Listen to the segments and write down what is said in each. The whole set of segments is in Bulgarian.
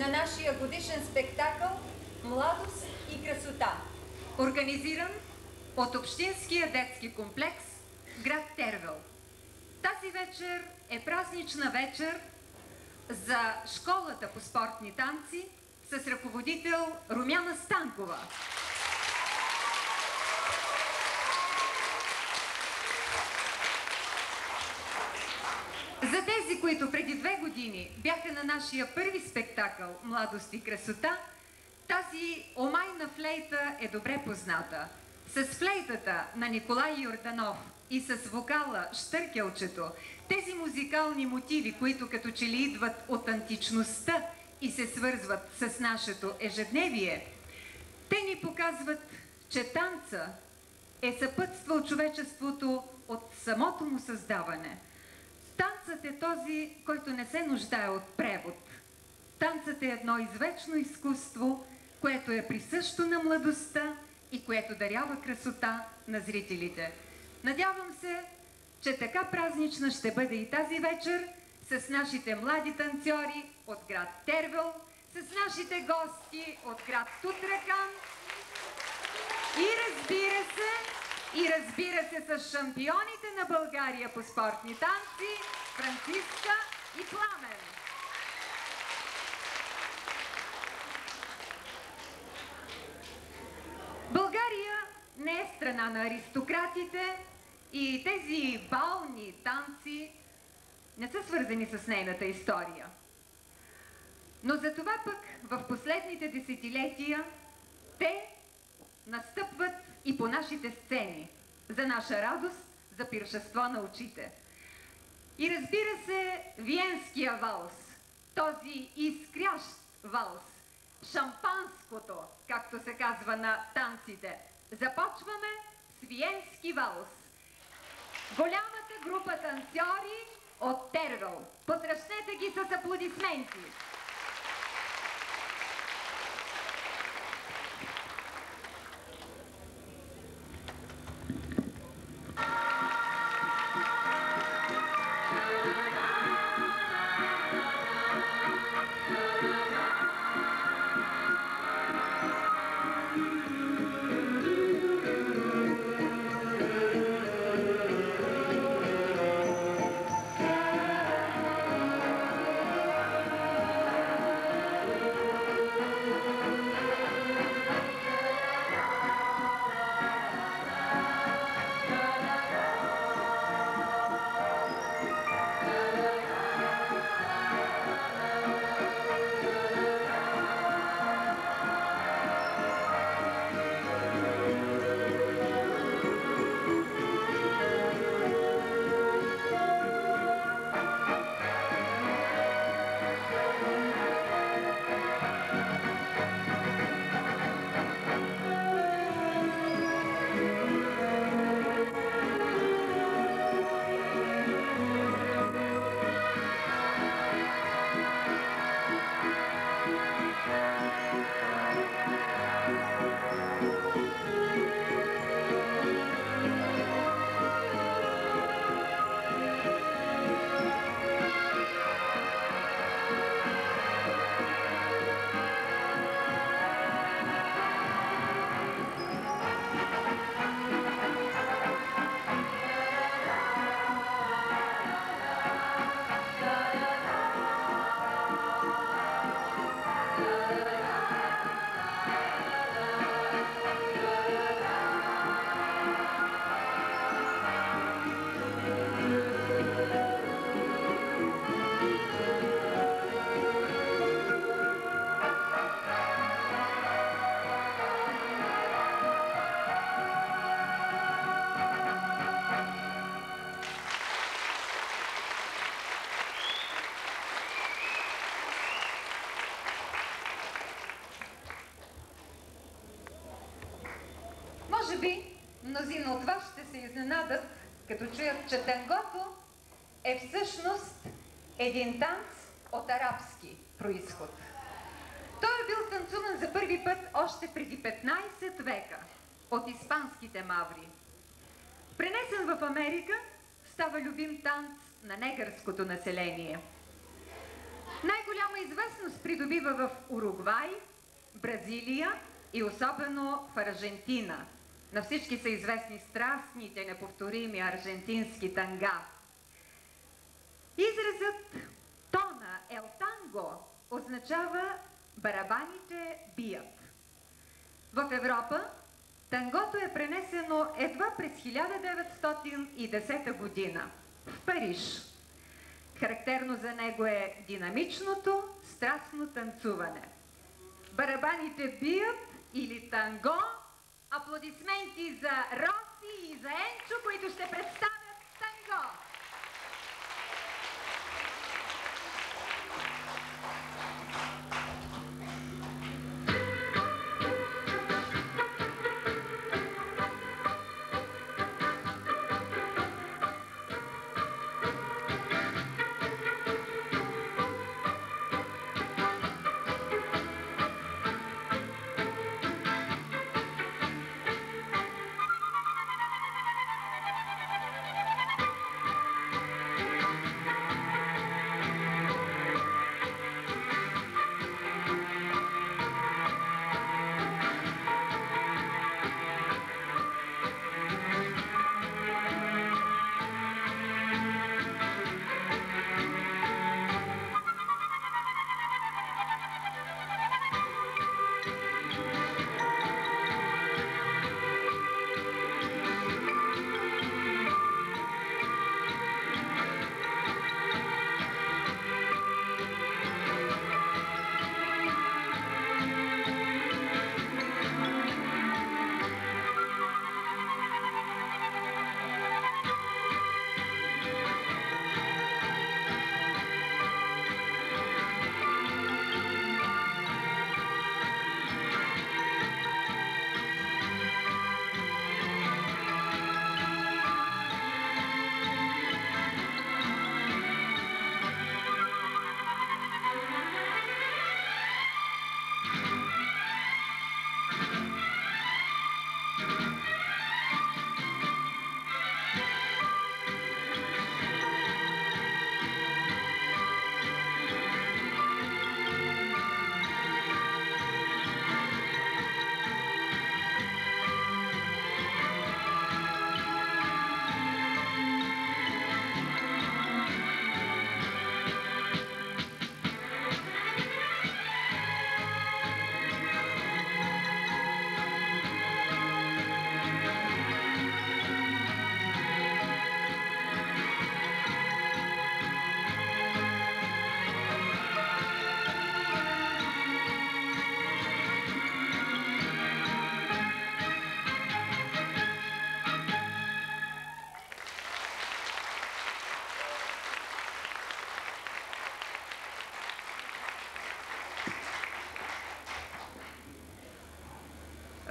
на нашия годишен спектакъл «Младост и красота», организиран от Общинския детски комплекс град Тервел. Тази вечер е празнична вечер за школата по спортни танци с ръководител Румяна Станкова. За тези, които преди 2 години бяха на нашия първи спектакъл «Младост и красота», тази омайна флейта е добре позната. С флейтата на Николай Йорданов и с вокала Щъркелчето, тези музикални мотиви, които като че ли идват от античността и се свързват с нашето ежедневие, те ни показват, че танца е съпътствал човечеството от самото му създаване. Танцът е този, който не се нуждае от превод. Танцът е едно извечно изкуство, което е присъщо на младостта и което дарява красота на зрителите. Надявам се, че така празнична ще бъде и тази вечер с нашите млади танцори от град Тервел, с нашите гости от град Тутракан и разбира се с шампионите на България по спортни танци Франциска и Пламен. България не е страна на аристократите и тези бални танци не са свързани с нейната история. Но за това пък в последните десетилетия те настъпват и по нашите сцени, за наша радост, за пиршество на очите. И разбира се, виенския валс, този изкрящ валс, шампанското, както се казва на танците. Започваме с виенски валс. Голямата група танцори от Тервел. Посрещнете ги с аплодисменти. Може би мнозина от вас ще се изненадат, като чуят, че тангото е всъщност един танц от арабски произход. Той е бил танцуван за първи път още преди 15 века от испанските маври. Пренесен в Америка, става любим танц на негърското население. Най-голяма известност придобива в Уругвай, Бразилия и особено в Аржентина. На всички са известни страстните, неповторими аржентински танга. Изразът тона ел танго означава барабаните бият. В Европа тангото е пренесено едва през 1910 година в Париж. Характерно за него е динамичното, страстно танцуване. Барабаните бият или танго. Аплодисменти за Роси и за Енчо, които ще представят танго.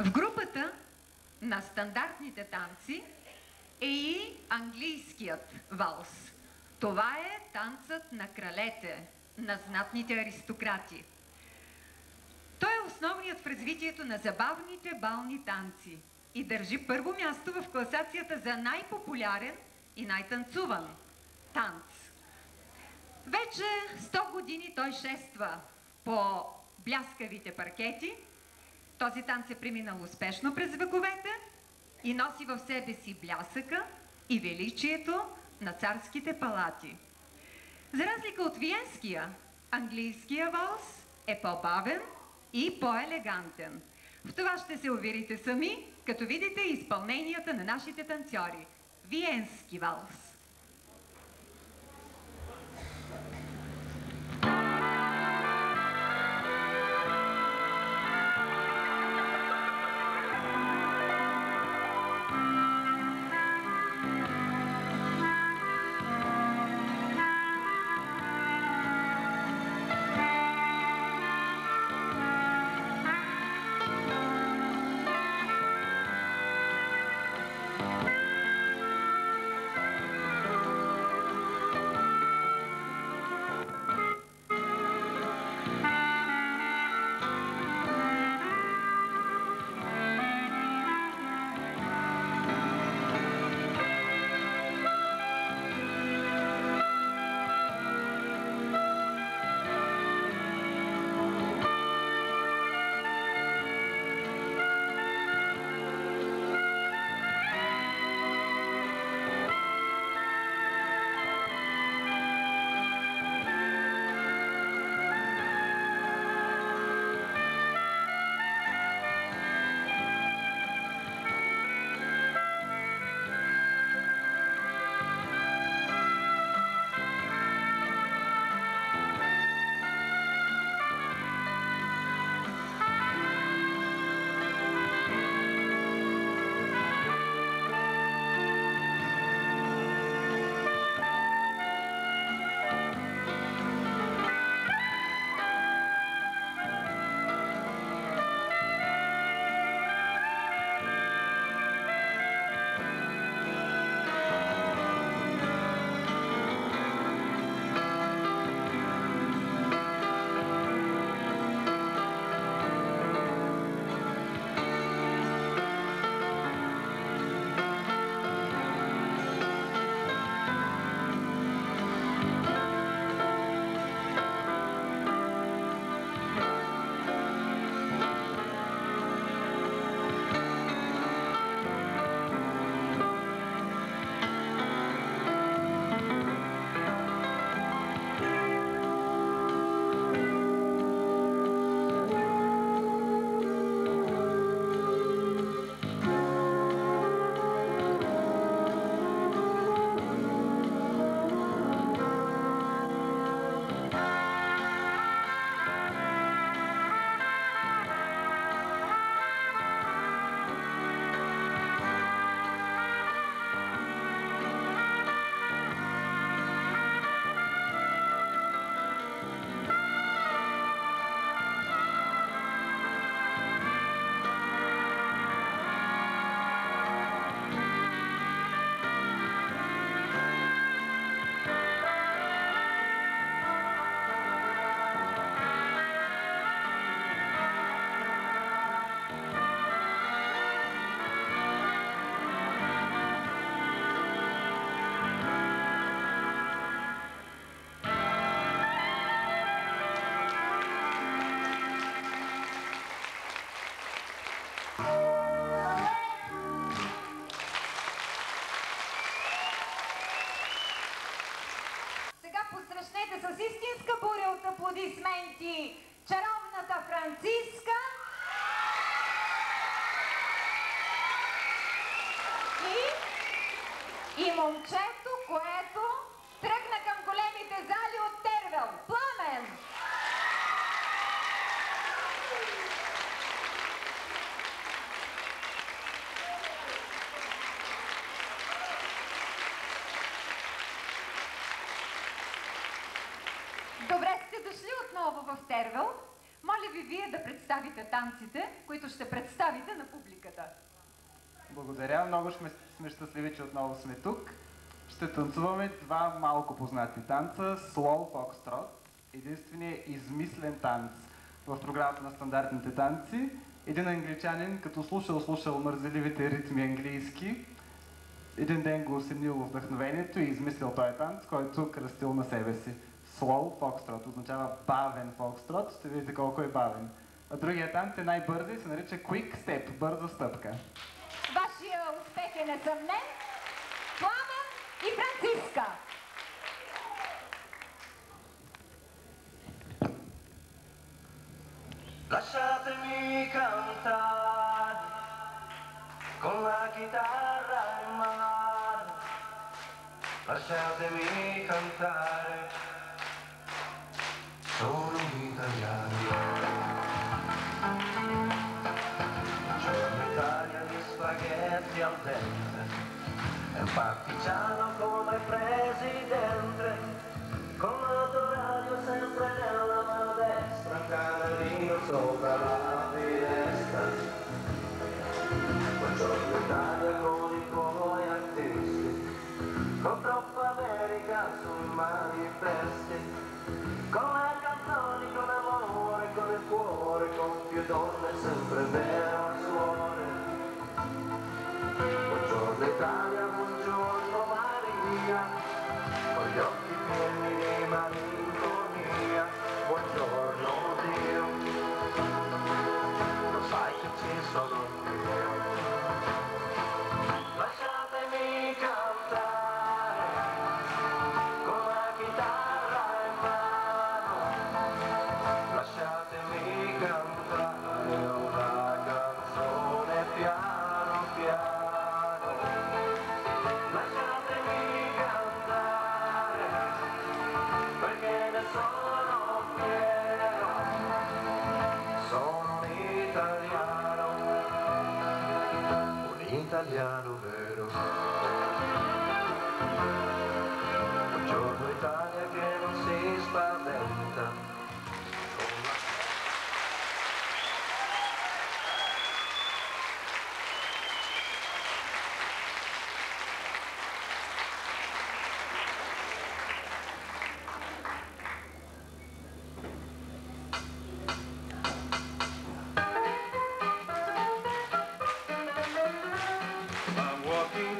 В групата на стандартните танци е и английският валс. Това е танцът на кралете, на знатните аристократи. Той е основният в развитието на забавните бални танци и държи първо място в класацията за най-популярен и най-танцуван танц. Вече 100 години той шества по бляскавите паркети. Този танц е преминал успешно през вековете и носи в себе си блясъка и величието на царските палати. За разлика от виенския, английския валс е по-бавен и по-елегантен. В това ще се уверите сами, като видите изпълненията на нашите танцори. Виенски валс. аплодисменти чаровната Франциска и момчето, което тръгна към големите зали от Тервел. Пламен! Добре сте дошли отново в Тервел. Моля ви вие да представите танците, които ще представите на публиката. Благодаря. Много сме щастливи, че отново сме тук. Ще танцуваме два малко познати танца. Slow Foxtrot. Единственият измислен танц в програмата на стандартните танци. Един англичанин, като слушал мързеливите ритми английски, един ден го осенил вдъхновението и измислил този танц, който кръстил на себе си. Slow Foxtrot означава бавен фокстрот. Ще видите колко е бавен. А другия танц е най-бързи и се нарича Quick Step, бърза стъпка. Вашия успех е несъмнен. Пламен и Франциска. Lasciatemi cantare con la chitarra in mano. Lasciatemi cantare, sono un italiano. Buongiorno Italia di spaghetti al dente, è un partigiano come presidente, con l'autoradio sempre nella mano destra, un canarino sopra la finestra. Buongiorno Italia con i tuoi artisti, con troppa America sui manifesti, con le canzoni, con amore, con il cuore, con più donne sempre vero al suore. Buongiorno Italia, buongiorno Maria, con gli occhi pieni di malinconia. Buongiorno Dio, lo sai che ci sono io. Lasciatemi cantare con la chitarra in mano. Lasciatemi cantare una canzone piano piano. Lasciatemi cantare perché ne sono fiero. Sono un italiano vero. Buongiorno Italia che non si spaventa. I'm walking,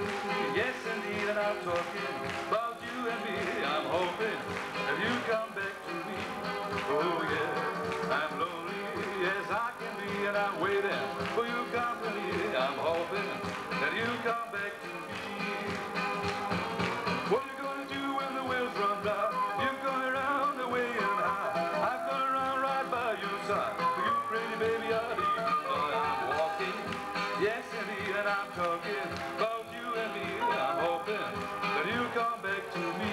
yes indeed, and I'm talking about you and me. I'm hoping that you come back to me. Oh yeah, I'm lonely, yes I can be, and I'm waiting for your company. I'm hoping that you come back to me. What you gonna do when the wheels run down? You're going round the way and high. I'm gonna run right by your side. For you pretty baby, I'll be. Oh, I'm walking, yes indeed, and I'm talking about you and me. I'm hoping that you come back to me.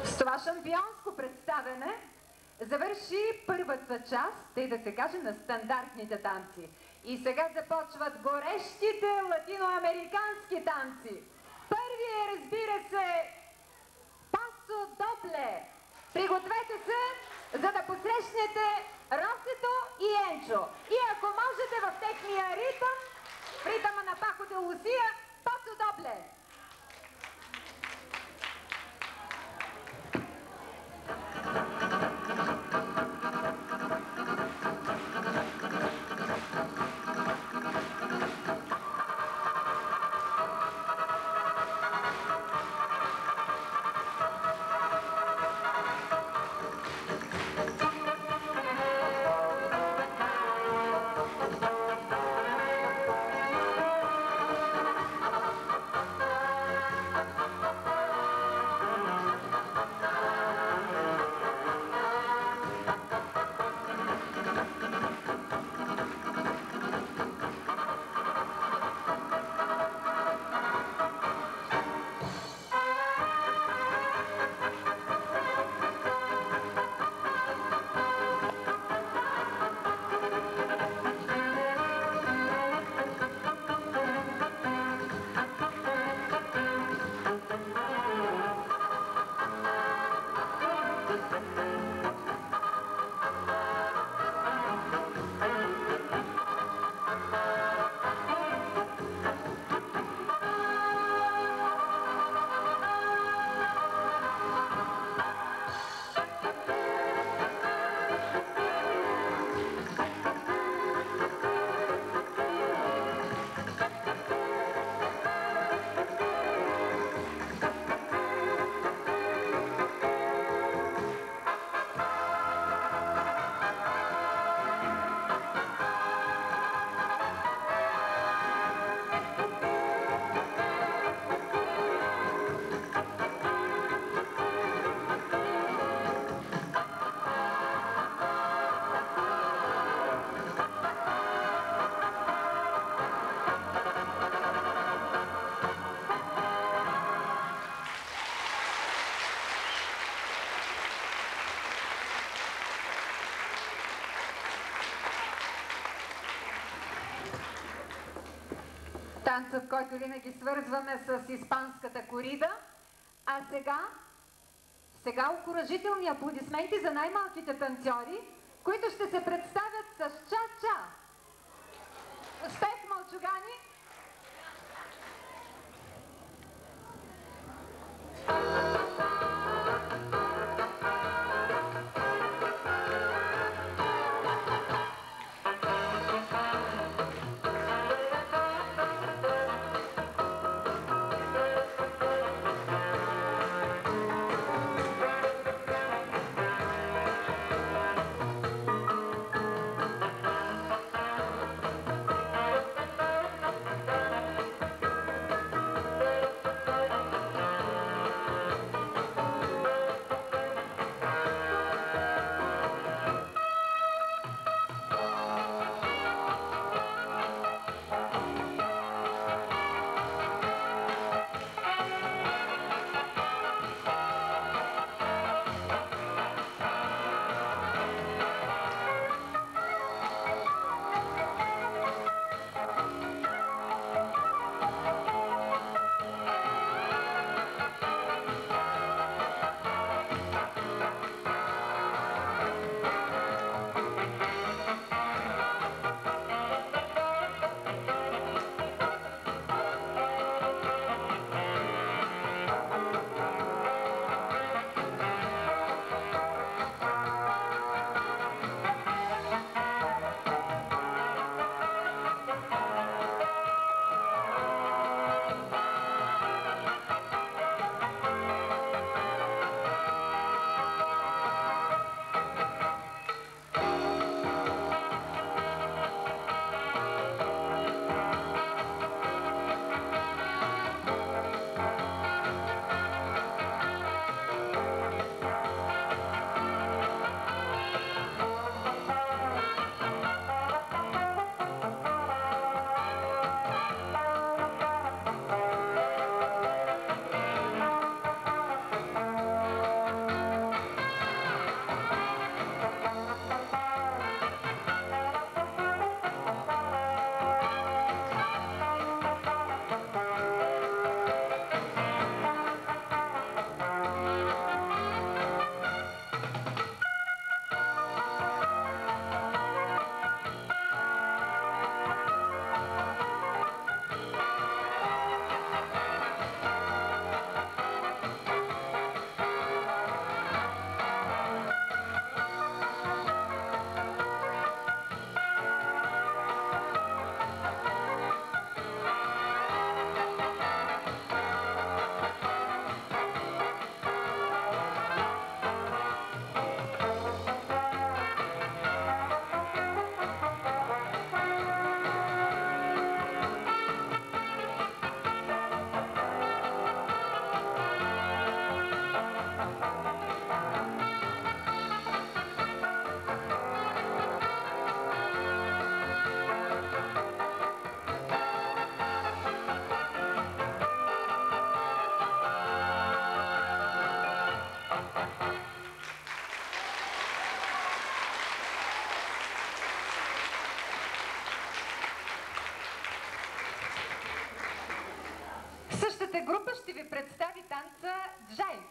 С това шампионско представяне завърши първата част, тъй да се каже, на стандартните танци. И сега започват горещите латиноамерикански танци. Първият, разбира се, Пасо Добле. Пригответе се, за да посрещнете Росето и Енчо. И ако можете в техния ритъм, в ритъма на Пако де Лусия, Пасо Добле. Танцът, който винаги свързваме с испанската корида. А сега окуражителни аплодисменти за най-малките танцори, които ще се представят с ча-ча. Успех, мълчугани! група ще ви представи танца джайв.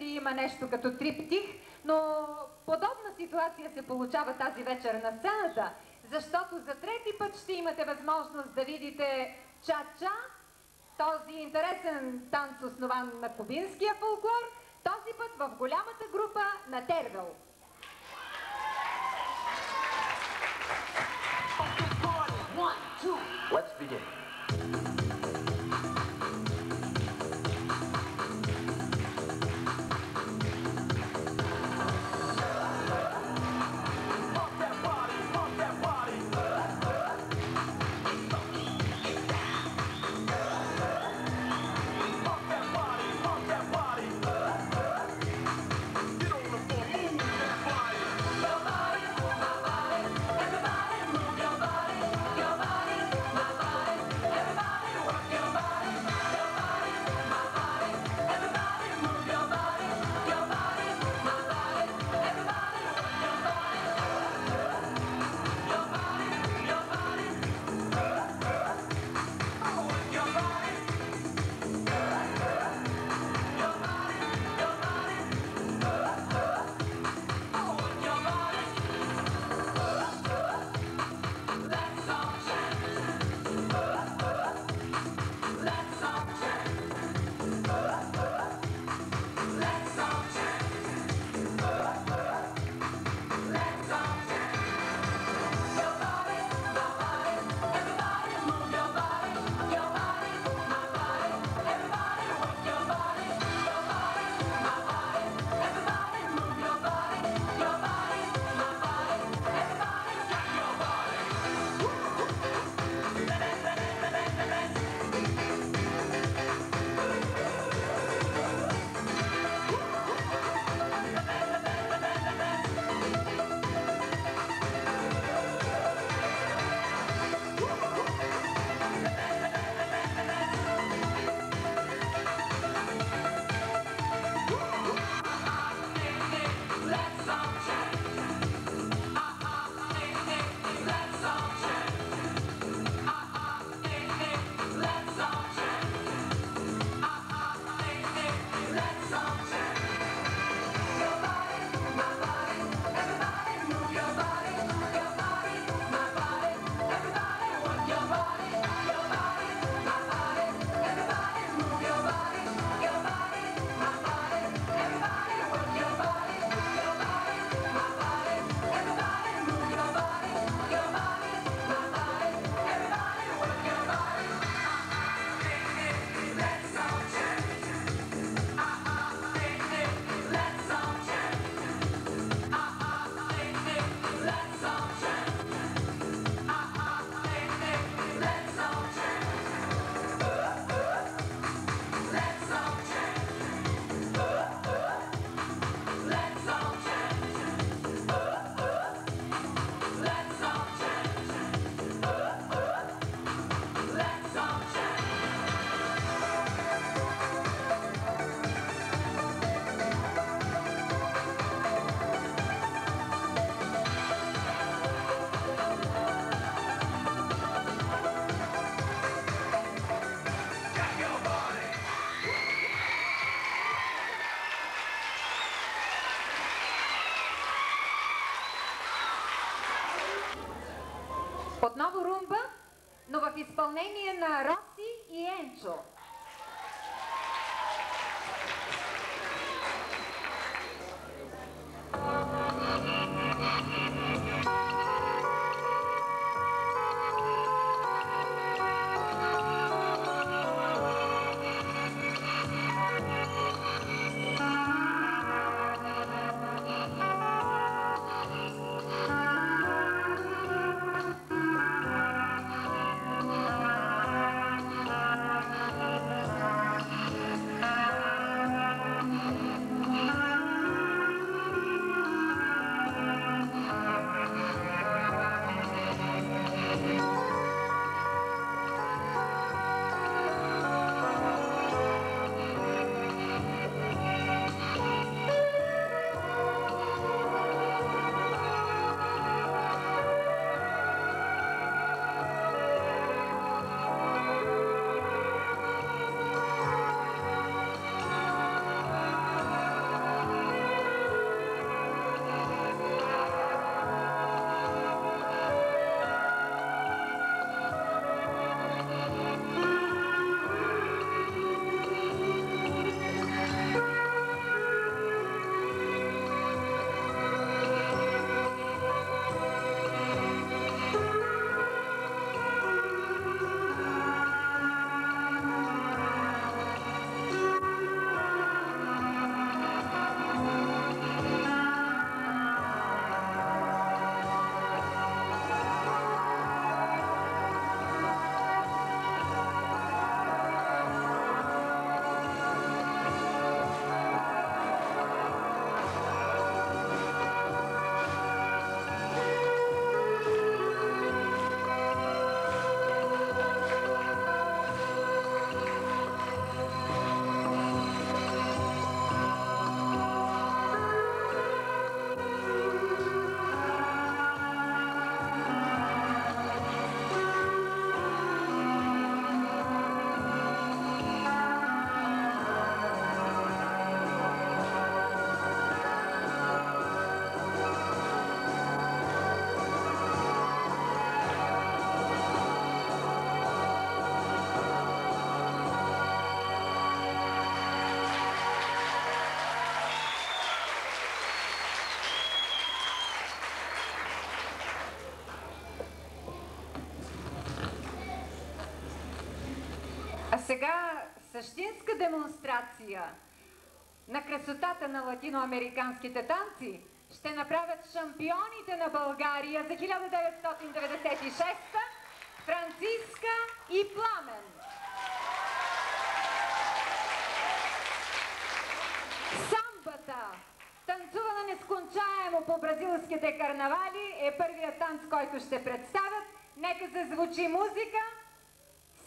Има нещо като триптих, но подобна ситуация се получава тази вечер на сцената, защото за трети път ще имате възможност да видите ча-ча, този интересен танц, основан на кубинския фолклор, този път в голямата група на Тервел. Let's begin. Everybody, move your body, Отново румба, но в изпълнение на Роси и Енчо. Сега същинска демонстрация на красотата на латиноамериканските танци ще направят шампионите на България за 1996 Франциска и Пламен. Самбата, танцувана нескончаемо по бразилските карнавали, е първият танц, който ще представят. Нека зазвучи музика.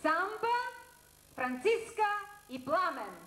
Самба, Франциска и Пламен.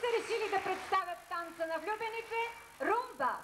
са решили да представят танца на влюбените румба.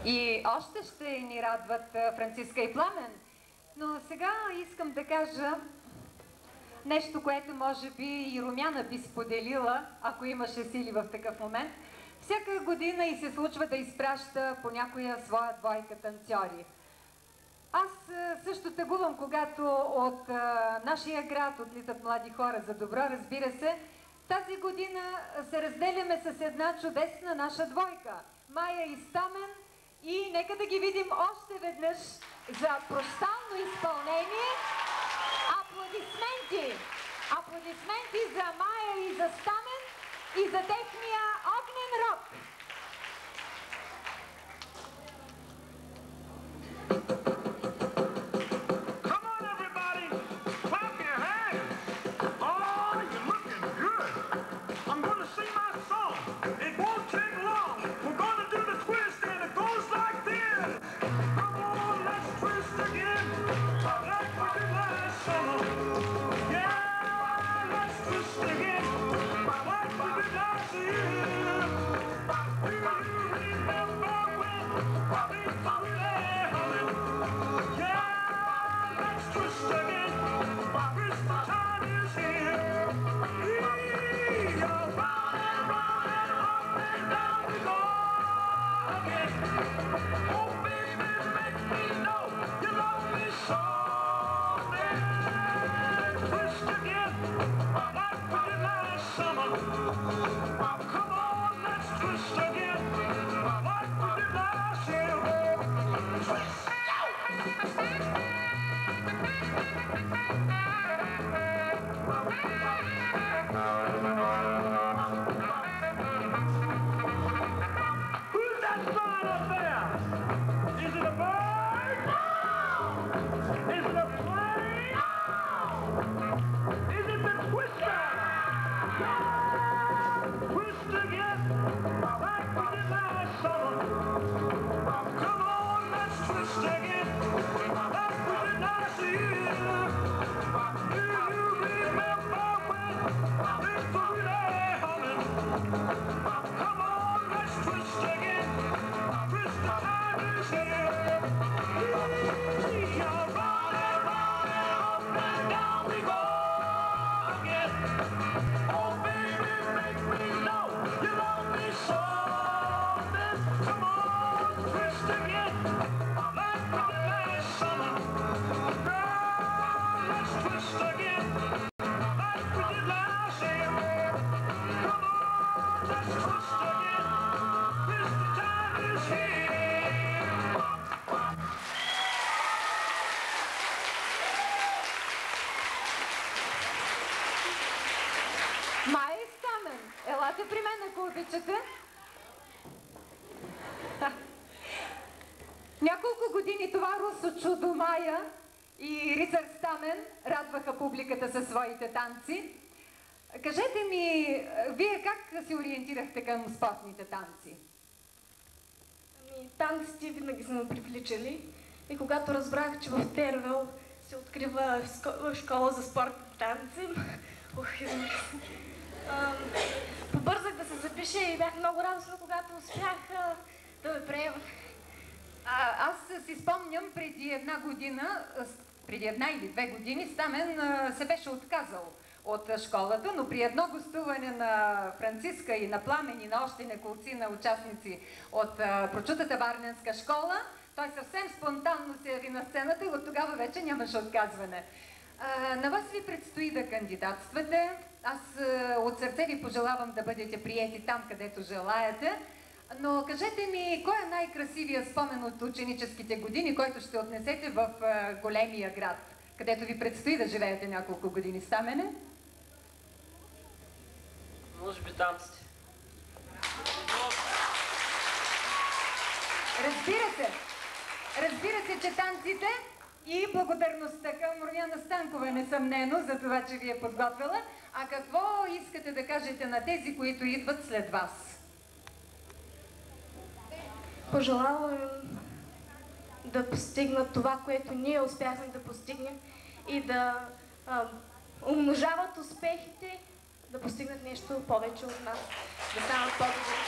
И още ще ни радват Франциска и Пламен. Но сега искам да кажа нещо, което може би и Румяна би споделила, ако имаше сили в такъв момент. Всяка година и се случва да изпраща по някоя своя двойка танцори. Аз също тъгувам, когато от нашия град отлитат млади хора за добро, разбира се. Тази година се разделяме с една чудесна наша двойка. Майя и Стамен. И нека да ги видим още веднъж за прощално изпълнение. Аплодисменти! Аплодисменти за Майя и за Стамен и за техния огнен рок! Май Стамен, елате при мен, ако обичате. Няколко години това русо чудо Майя и Рицар Стамен радваха публиката със своите танци. Кажете ми, вие как се ориентирахте към спортните танци? Танците винаги са ме привличали и когато разбрах, че в Тервел се открива школа за спортни танци, побързах да се запиша и бях много радостна, когато успях да ме приемат. Аз си спомням преди една или две години Стамен се беше отказал от школата, но при едно гостуване на Франциска и на Пламен и на още неколци на участници от прочутата варненска школа, той съвсем спонтанно се яви на сцената и от тогава вече нямаше отказване. На вас ви предстои да кандидатствате. Аз от сърце ви пожелавам да бъдете приети там, където желаете. Но кажете ми, кой е най-красивият спомен от ученическите години, който ще отнесете в големия град, където ви предстои да живеете няколко години? Стамене? Може би танците. Разбира се, че танците и благодарността към Румяна Станкова несъмнено за това, че ви е подготвила. А какво искате да кажете на тези, които идват след вас? Пожелавам им да постигнат това, което ние успяхме да постигнем и да умножават успехите, да постигнат нещо повече от нас, да станат по-добри.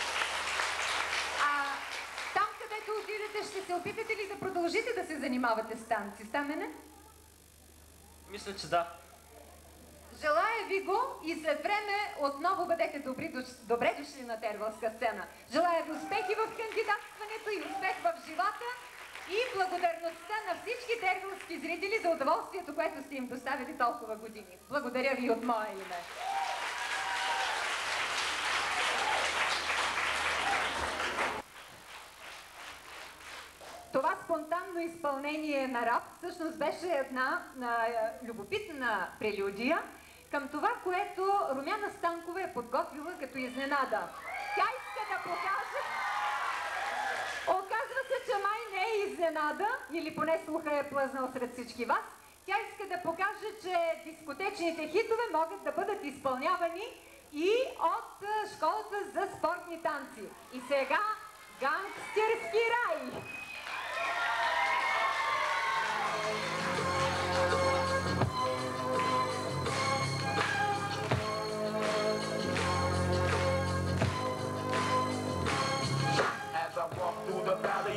Там, където отидете, ще се опитате ли да продължите да се занимавате с танци? Стамене? Мисля, че да. Желая ви го и след време отново бъдете добре дошли на тервелска сцена. Желая ви успехи в кандидатстването и успех в живота и благодарността на всички тервелски зрители за удоволствието, което сте им доставили толкова години. Благодаря ви от мое име. Това спонтанно изпълнение на рап всъщност беше една любопитна прелюдия към това, което Румяна Станкова е подготвила като изненада. Тя иска да покаже... Оказва се, че май не е изненада, или поне слуха е плъзнал сред всички вас. Тя иска да покаже, че дискотечните хитове могат да бъдат изпълнявани и от школата за спортни танци. И сега гангстерски рай!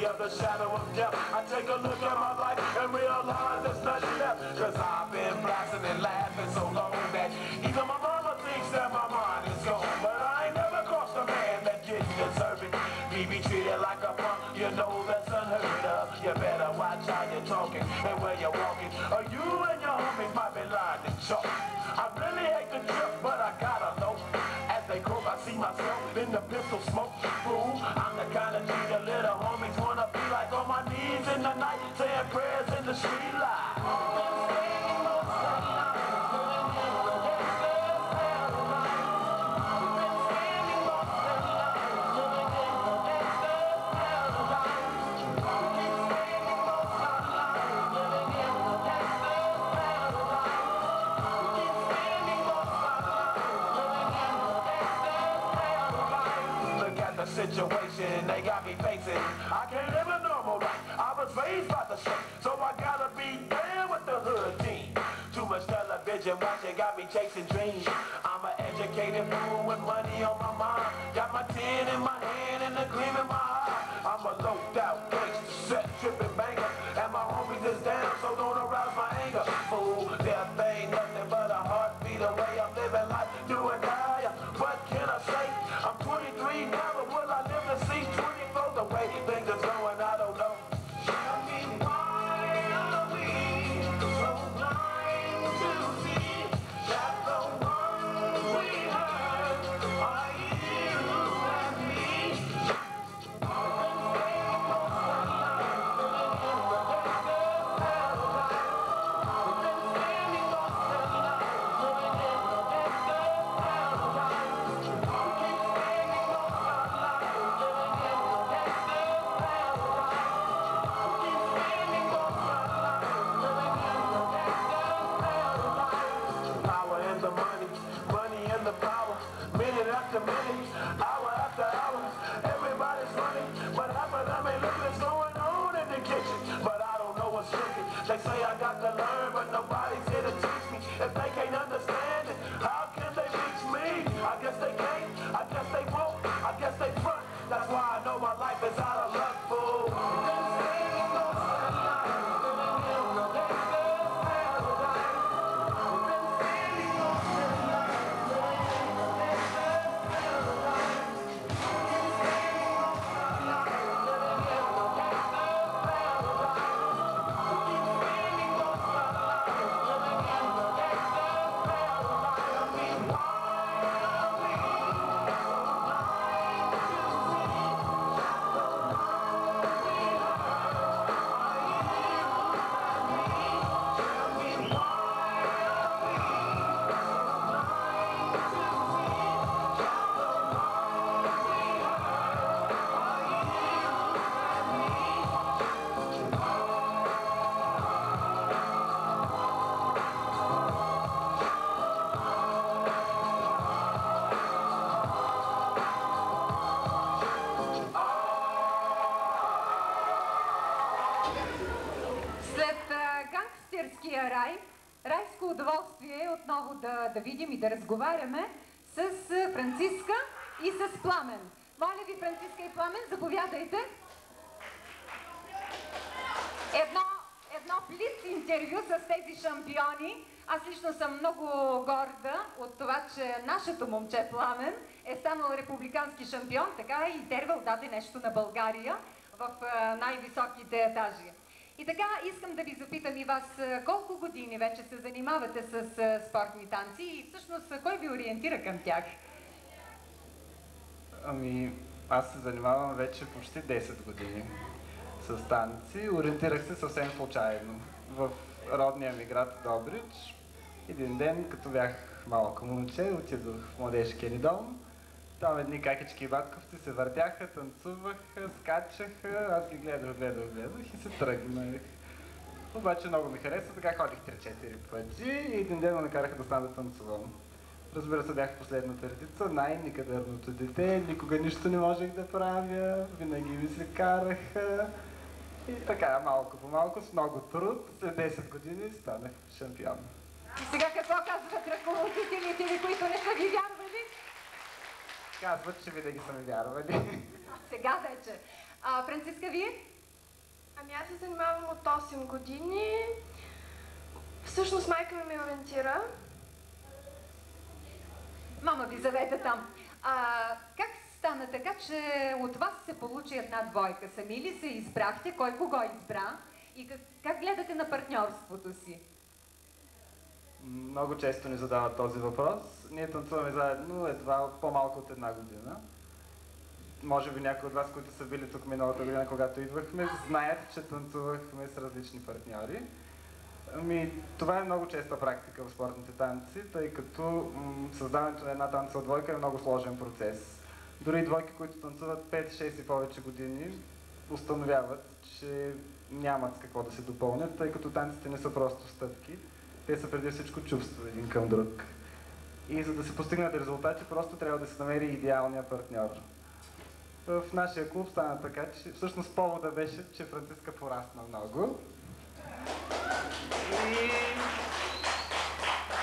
Of the shadow of death, I take a look at my life and realize there's nothing left. Cause I've been blasting and laughing so long that even my mama thinks that my mind is gone. But I ain't never crossed a man that didn't deserve it. Me be treated like a punk, you know that's unheard of. You better watch how you're talking and where you're walking, or you and your homies might be lying to chalk. I really hate the trip, but I gotta know. As they croak, I see myself in the pistol smoke. Fool, I'm the kind of G the little homies wanna be like, on my knees in the night, saying prayers in the street light. Situation they got me facing, I can't live a normal life. I was raised by the street, so I gotta be down with the hood team. Too much television watching got me chasing dreams. I'm an educated fool with money on my mind. Got my tin in my hand and a gleam in my eye. I'm a loped out gangster, set tripping banger, and my homies is down, so don't arouse my anger. Fool, death ain't nothing but a heartbeat away. I'm living life, do or die. What can I say? I'm 23 now, but will I live to see 24? The way things are going, I don't know. Tell me why are we so blind to see that the ones we hurt are minutes, hour after hour. Everybody's running, but half of them ain't looking what's going on in the kitchen. But I don't know what's cooking. They say I got to learn, but nobody's here to teach me. If they can't understand it, how can they reach me? I guess they can't, I guess they won't, I guess they front. That's why I know my life is out of luck, fool. Райско удоволствие отново да видим и да разговаряме с Франциска и с Пламен. Моля ви, Франциска и Пламен, заповядайте. Едно блиц интервю с тези шампиони. Аз лично съм много горда от това, че нашето момче Пламен е станал републикански шампион, така и Тервел даде нещо на България в най-високите етажи. И така, искам да ви запитам и вас, колко години вече се занимавате с спортни танци и всъщност кой ви ориентира към тях? Ами, аз се занимавам вече почти 10 години с танци. Ориентирах се съвсем случайно. В родния ми град Добрич. Един ден, като бях малко момче, отидох в младежкия ни дом. Там едни какички и батковци се въртяха, танцуваха, скачаха, аз ги гледах и се тръгнах. Обаче много ми хареса, така ходих 3-4 пъти и един ден ме накараха да стана да танцувам. Разбира се, бях последната редица, най-никадърното дете, никога нищо не можех да правя, винаги ми се караха. И така, малко по малко, с много труд, след 10 години станах шампион. И сега какво казват ръководителите ви, които не са ви вярвали? Казват, че винаги са ми вярвали. Сега вече. Франциска, вие? Ами аз се занимавам от 8 години. Всъщност майка ми ме ориентира. Мама ви заведе там. Как стана така, че от вас се получи една двойка? Сами ли се избрахте? Кой кого избра? И как гледате на партньорството си? Много често ни задават този въпрос. Ние танцуваме заедно едва по-малко от една година. Може би някои от вас, които са били тук миналата година, когато идвахме, знаят, че танцувахме с различни партньори. Ами, това е много честа практика в спортните танци, тъй като създаването на една танцова двойка е много сложен процес. Дори двойки, които танцуват 5, 6 и повече години, установяват, че нямат с какво да се допълнят, тъй като танците не са просто стъпки. Те са преди всичко чувства един към друг. И за да се постигнат резултати, просто трябва да се намери идеалния партньор. В нашия клуб стана така, че всъщност повода беше, че Франциска порасна много. И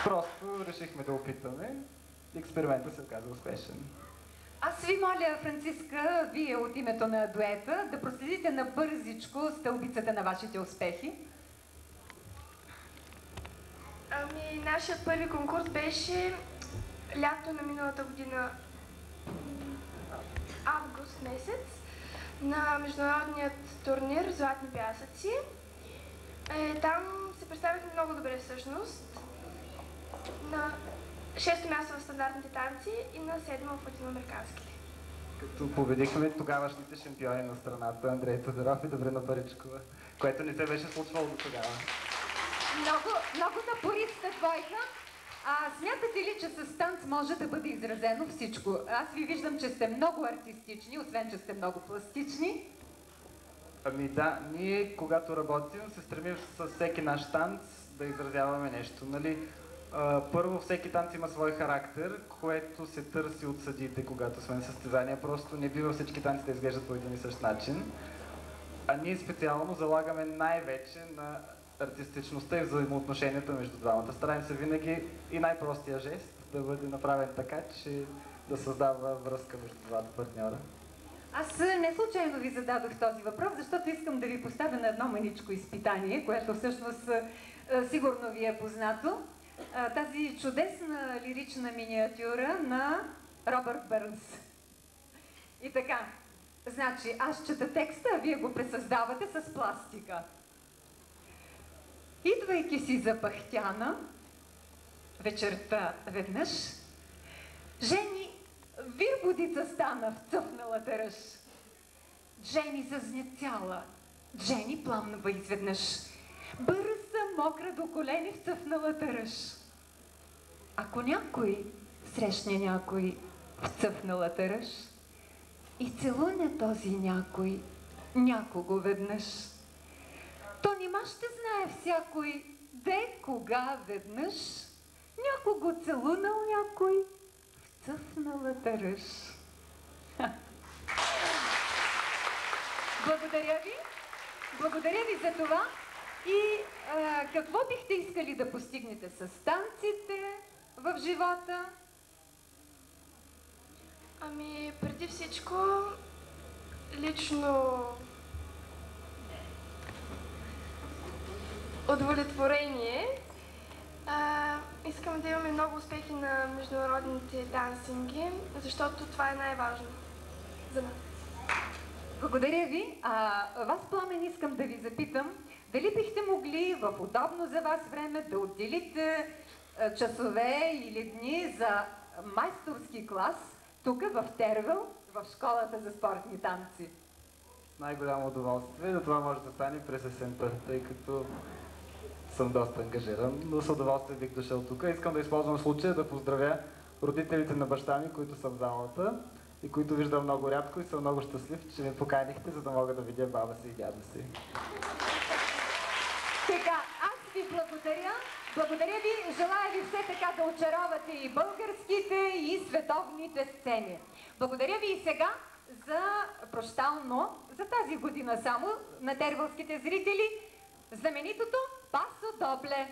просто решихме да опитаме. Експериментът се оказа успешен. Аз ви моля, Франциска, вие от името на дуета, да проследите набързичко стълбицата на вашите успехи. Ами, нашият първи конкурс беше лято на миналата година, август месец, на международният турнир Златни пясъци. Там се представихме много добре всъщност. На 6-то място в стандартните танци и на 7-то в латиноамериканските. Като победихме тогавашните шампиони на страната, Андрей Тодоров и Добрина Паричкова, което не се беше случвало до тогава. Много напориста двойка. Смятате ли, че с танц може да бъде изразено всичко? Аз ви виждам, че сте много артистични, освен че сте много пластични. Ами да, ние когато работим се стремим с всеки наш танц да изразяваме нещо, нали? Първо, всеки танц има свой характер, което се търси от съдиите, когато сме на състезания. Просто не бива всички танци да изглеждат по един и същ начин. А ние специално залагаме най-вече на артистичността и взаимоотношенията между двамата. Стараем се винаги и най-простия жест да бъде направен така, че да създава връзка между двата партньора. Аз не случайно ви зададох този въпрос, защото искам да ви поставя на едно маничко изпитание, което всъщност сигурно ви е познато. Тази чудесна лирична миниатюра на Робърт Бърнс. И така, значи аз чета текста, а вие го пресъздавате с пластика. Идвайки си запахтяна, вечерта веднъж, Жени вирбудица стана в цъфналата ръж. Жени зазнецяла, Жени пламнава изведнъж. Бърза, мокра до колени в цъфналата ръж. Ако някой срещне някой в цъфналата ръж и целуне този някой някого веднъж, то нима ще знае всякой де кога веднъж някого целунал някой в цъфналата ръж. Благодаря ви. Благодаря ви за това. И какво бихте искали да постигнете с танците в живота? Ами, преди всичко, лично удовлетворение. Искам да имаме много успехи на международните дансинги, защото това е най-важно за нас. Благодаря ви. Вас, Пламен, искам да ви запитам, дали бихте могли в удобно за вас време да отделите часове или дни за майсторски клас тук в Тервел, в школата за спортни танци? Най-голямо удоволствие. Да това може да стане през есента, тъй като съм доста ангажиран, но с удоволствие бих дошъл тук. Искам да използвам случая да поздравя родителите на баща ми, които са в залата и които виждам много рядко и съм много щастлив, че ме поканихте, за да мога да видя баба си и дядо си. Така, аз ви благодаря. Благодаря ви. Желая ви все така да очаровате и българските, и световните сцени. Благодаря ви и сега за прощално, за тази година само, на тервелските зрители, знаменитото Пасо Добле.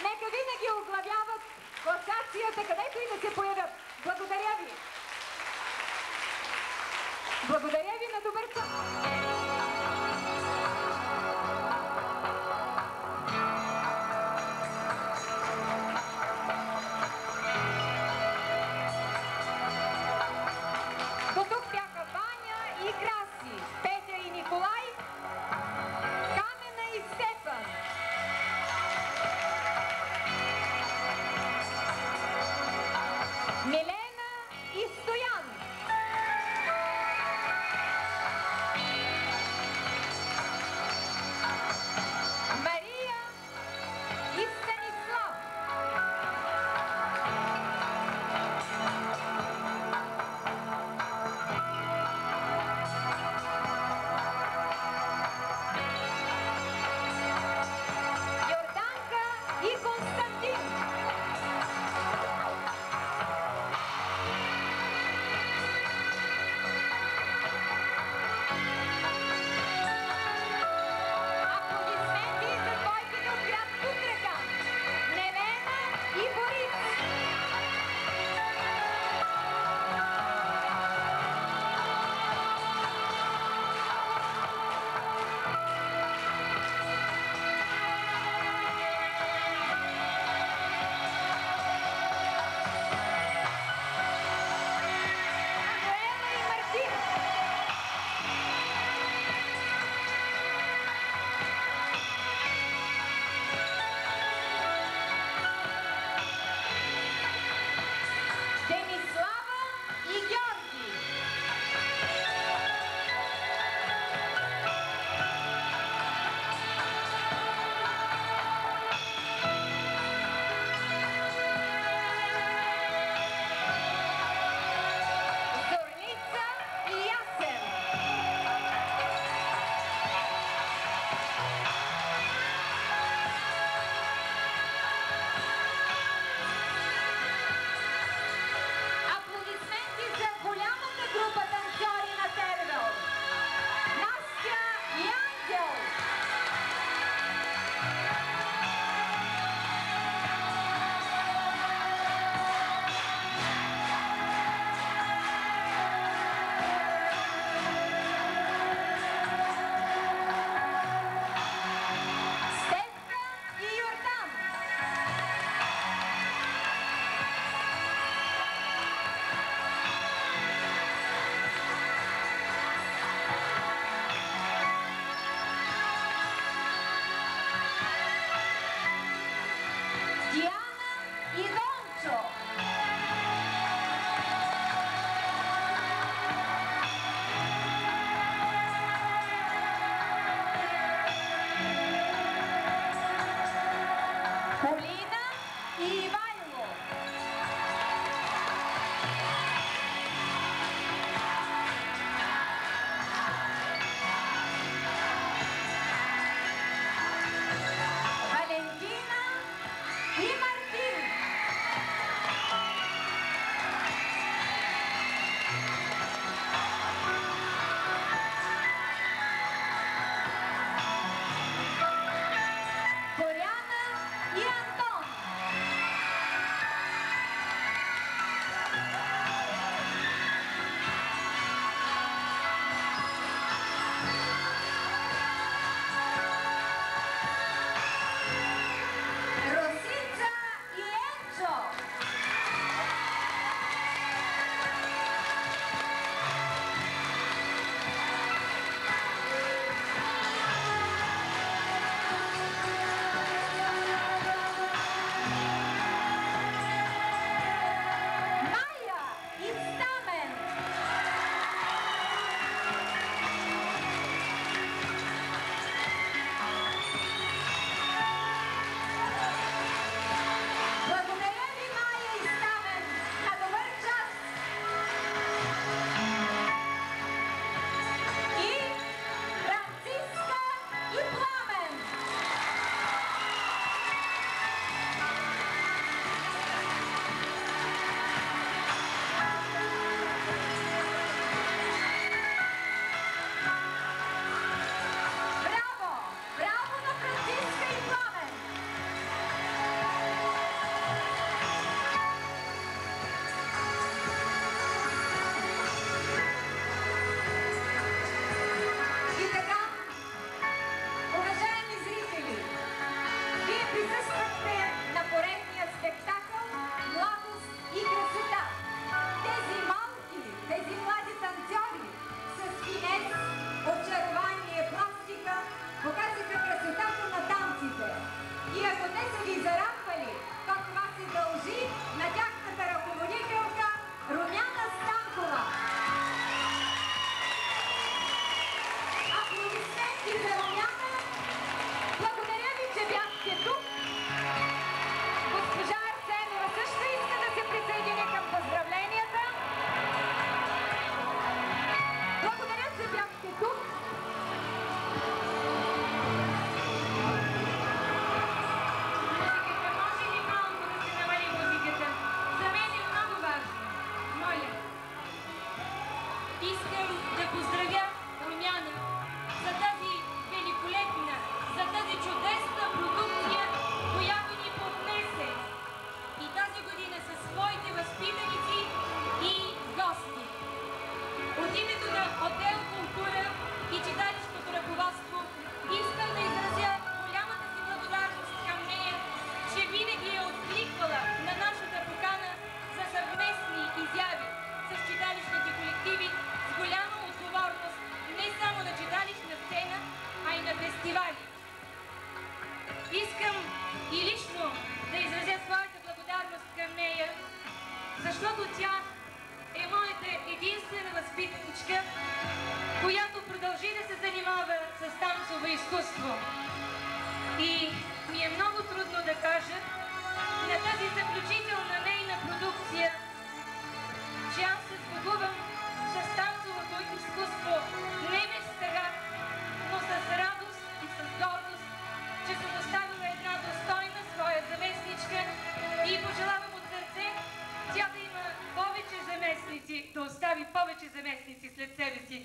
Нека винаги оглавяват класацията, където и да се появят. Благодаря ви! Благодаря ви на добър час! До тук бяха Ваня и Краси, Петя и Николай, Камена и Стефан. Милена и Стоян. Мария и Станислав. която продължи да се занимава с танцово изкуство. И ми е много трудно да кажа на тази заключителна нейна продукция, че аз се сбогувам с танцовото изкуство не без стъга, но с радост и с гордост, че съм оставила една достойна своя заместничка и пожелавам от сърце тя да има повече заместници, да остави повече заместници след себе си.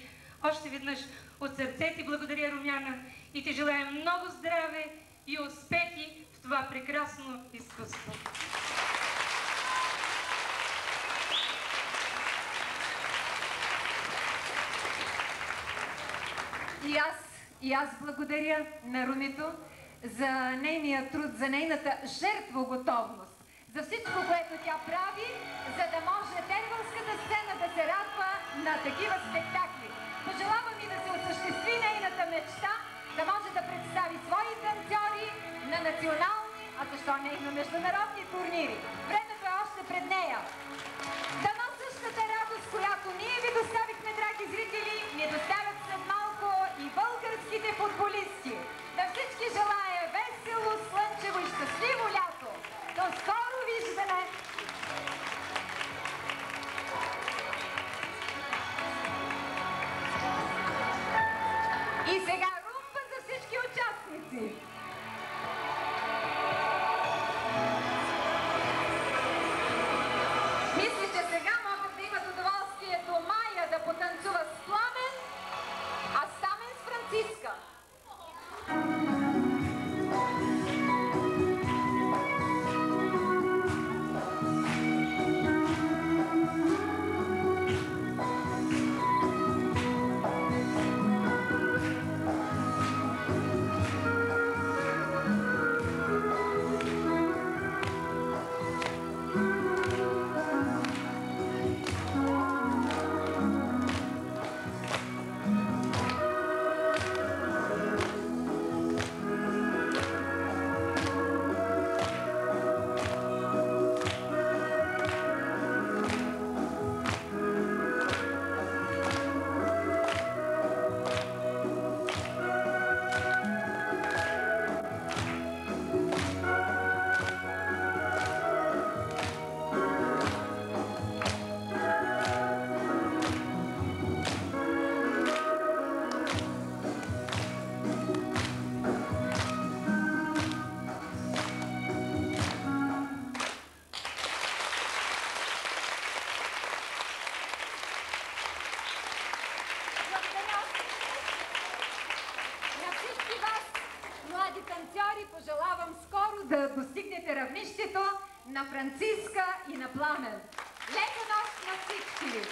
Още веднъж от сърце ти благодаря, Румяна, и ти желая много здраве и успехи в това прекрасно изкуство. И аз благодаря на Румито за нейния труд, за нейната жертвоготовност, за всичко, което тя прави, за да може тервелската сцена да се радва на такива спектакли. Пожелавам и да се осъществи нейната мечта, да може да представи свои танцори на национални, а защо не и на международни турнири. Времето е още пред нея. Дано същата радост, която ние ви доставихме, драги зрители, ни доставят след малко и българските футболисти. На всички желая весело, слънчево и щастливо лято. До скоро виждане! И сега румба за всички участници! Мисля, че сега могат да имат удоволствието Майя да потанцува с Пламен, а Стамен с Франциска. Пожелавам скоро да достигнете равнището на Франциска и на Пламен. Лека нощ на всички!